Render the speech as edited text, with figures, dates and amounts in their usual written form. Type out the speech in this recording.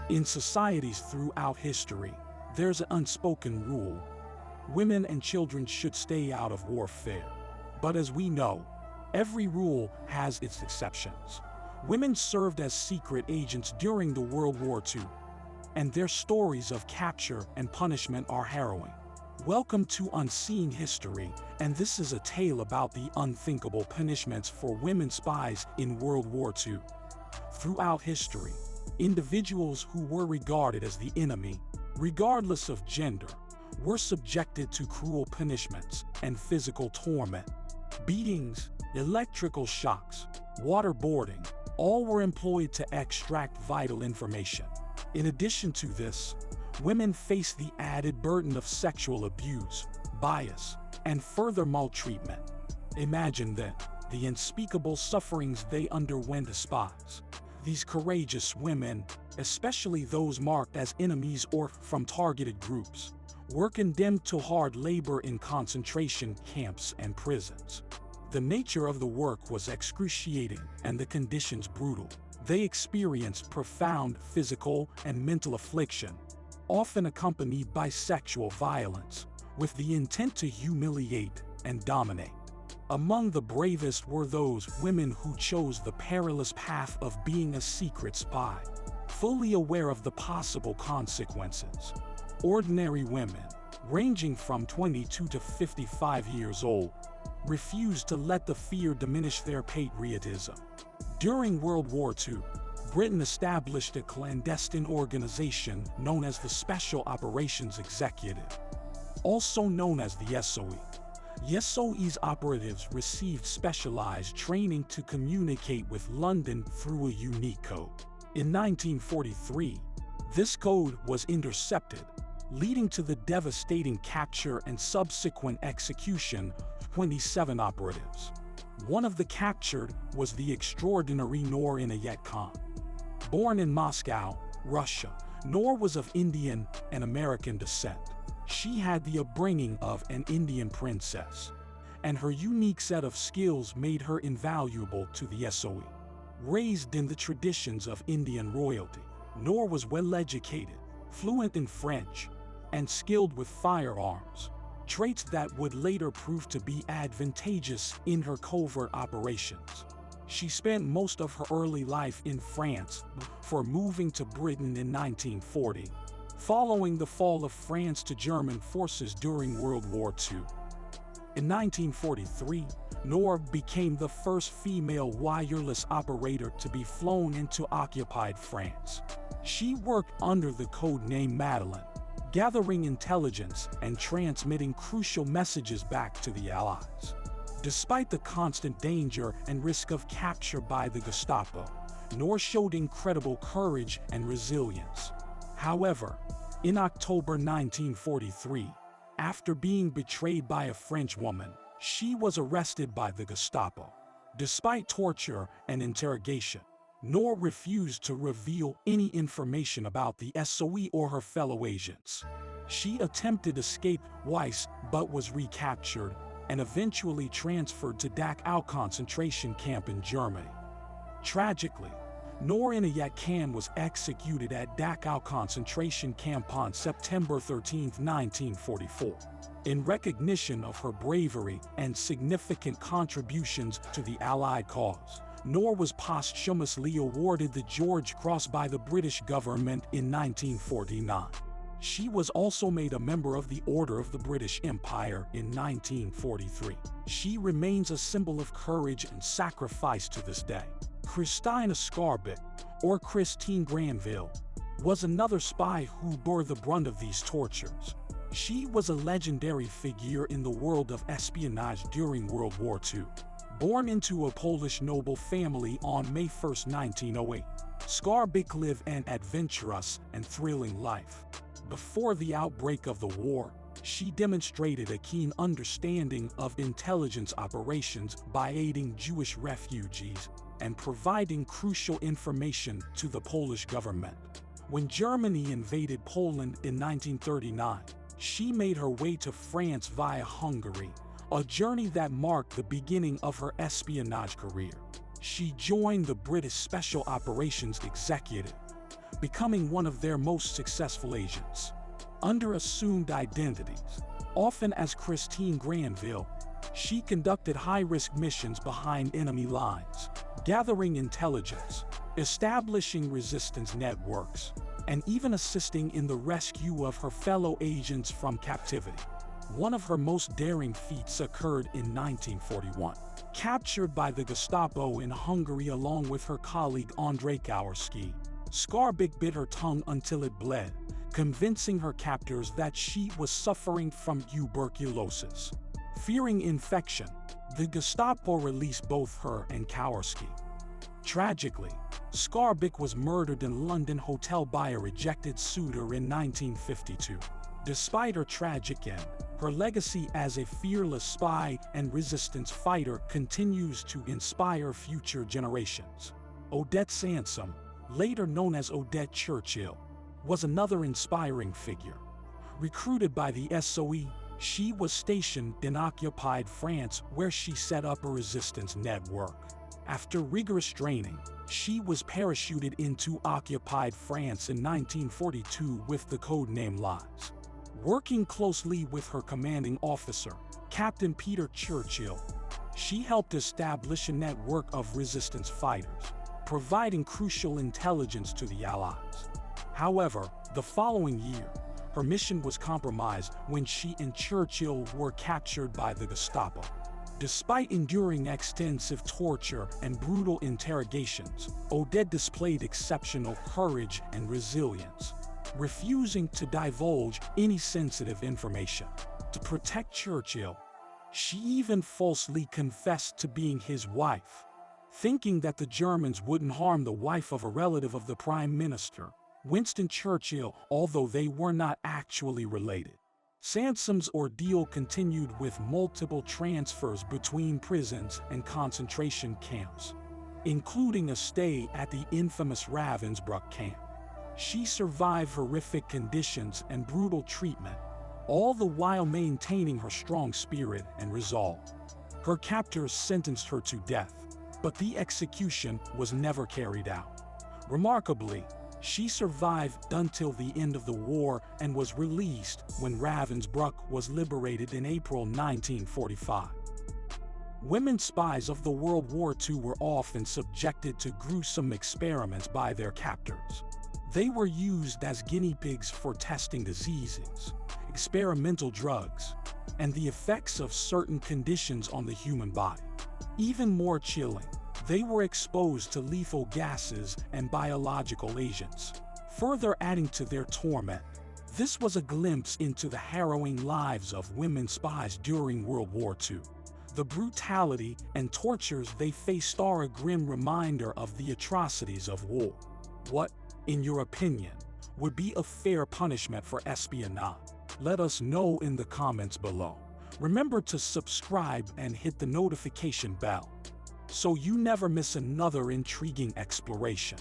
In societies throughout history, there's an unspoken rule. Women and children should stay out of warfare. But as we know, every rule has its exceptions. Women served as secret agents during the World War II, and their stories of capture and punishment are harrowing. Welcome to Unseen History, and this is a tale about the unthinkable punishments for women spies in World War II. Throughout history, individuals who were regarded as the enemy, regardless of gender, were subjected to cruel punishments and physical torment. Beatings, electrical shocks, waterboarding, all were employed to extract vital information. In addition to this, women faced the added burden of sexual abuse, bias, and further maltreatment. Imagine then the unspeakable sufferings they underwent as spies. These courageous women, especially those marked as enemies or from targeted groups, were condemned to hard labor in concentration camps and prisons. The nature of the work was excruciating and the conditions brutal. They experienced profound physical and mental affliction, often accompanied by sexual violence, with the intent to humiliate and dominate. Among the bravest were those women who chose the perilous path of being a secret spy, fully aware of the possible consequences. Ordinary women, ranging from 22 to 55 years old, refused to let the fear diminish their patriotism. During World War II, Britain established a clandestine organization known as the Special Operations Executive, also known as the SOE. The SOE's operatives received specialized training to communicate with London through a unique code. In 1943, this code was intercepted, leading to the devastating capture and subsequent execution of 27 operatives. One of the captured was the extraordinary Noor Inayat Khan. Born in Moscow, Russia, Noor was of Indian and American descent. She had the upbringing of an Indian princess, and her unique set of skills made her invaluable to the SOE. Raised in the traditions of Indian royalty, Noor was well-educated, fluent in French, and skilled with firearms, traits that would later prove to be advantageous in her covert operations. She spent most of her early life in France before moving to Britain in 1940, following the fall of France to German forces during World War II. In 1943, Noor became the first female wireless operator to be flown into occupied France. She worked under the code name Madeleine, gathering intelligence and transmitting crucial messages back to the Allies. Despite the constant danger and risk of capture by the Gestapo, Noor showed incredible courage and resilience. However, in October 1943, after being betrayed by a French woman, she was arrested by the Gestapo. Despite torture and interrogation, Noor refused to reveal any information about the SOE or her fellow agents. She attempted escape twice but was recaptured and eventually transferred to Dachau concentration camp in Germany. Tragically, Noor Inayat Khan was executed at Dachau concentration camp on September 13, 1944. In recognition of her bravery and significant contributions to the Allied cause, Noor was posthumously awarded the George Cross by the British government in 1949. She was also made a member of the Order of the British Empire in 1943. She remains a symbol of courage and sacrifice to this day. Christina Skarbek, or Christine Granville, was another spy who bore the brunt of these tortures. She was a legendary figure in the world of espionage during World War II. Born into a Polish noble family on May 1, 1908, Skarbek lived an adventurous and thrilling life. Before the outbreak of the war, she demonstrated a keen understanding of intelligence operations by aiding Jewish refugees and providing crucial information to the Polish government. When Germany invaded Poland in 1939, she made her way to France via Hungary, a journey that marked the beginning of her espionage career. She joined the British Special Operations Executive, becoming one of their most successful agents. Under assumed identities, often as Christine Granville, she conducted high-risk missions behind enemy lines, gathering intelligence, establishing resistance networks, and even assisting in the rescue of her fellow agents from captivity. One of her most daring feats occurred in 1941. Captured by the Gestapo in Hungary along with her colleague Andrei Kowarski, Skarbek bit her tongue until it bled, convincing her captors that she was suffering from tuberculosis. Fearing infection, the Gestapo released both her and Kowarski. Tragically, Skarbek was murdered in London hotel by a rejected suitor in 1952. Despite her tragic end, her legacy as a fearless spy and resistance fighter continues to inspire future generations. Odette Sansom, later known as Odette Churchill, was another inspiring figure. Recruited by the SOE, she was stationed in occupied France where she set up a resistance network. After rigorous training, she was parachuted into occupied France in 1942 with the codename Lies. Working closely with her commanding officer, Captain Peter Churchill, she helped establish a network of resistance fighters, providing crucial intelligence to the Allies. However, the following year, her mission was compromised when she and Churchill were captured by the Gestapo. Despite enduring extensive torture and brutal interrogations, Odette displayed exceptional courage and resilience, refusing to divulge any sensitive information. To protect Churchill, she even falsely confessed to being his wife, thinking that the Germans wouldn't harm the wife of a relative of the Prime Minister, Winston Churchill, although they were not actually related. Sansom's ordeal continued with multiple transfers between prisons and concentration camps, including a stay at the infamous Ravensbrück camp. She survived horrific conditions and brutal treatment, all the while maintaining her strong spirit and resolve. Her captors sentenced her to death, but the execution was never carried out. Remarkably, she survived until the end of the war and was released when Ravensbrück was liberated in April 1945. Women spies of the World War II were often subjected to gruesome experiments by their captors. They were used as guinea pigs for testing diseases, experimental drugs, and the effects of certain conditions on the human body. Even more chilling, they were exposed to lethal gases and biological agents, further adding to their torment. This was a glimpse into the harrowing lives of women spies during World War II. The brutality and tortures they faced are a grim reminder of the atrocities of war. What, in your opinion, would be a fair punishment for espionage? Let us know in the comments below. Remember to subscribe and hit the notification bell so you never miss another intriguing exploration.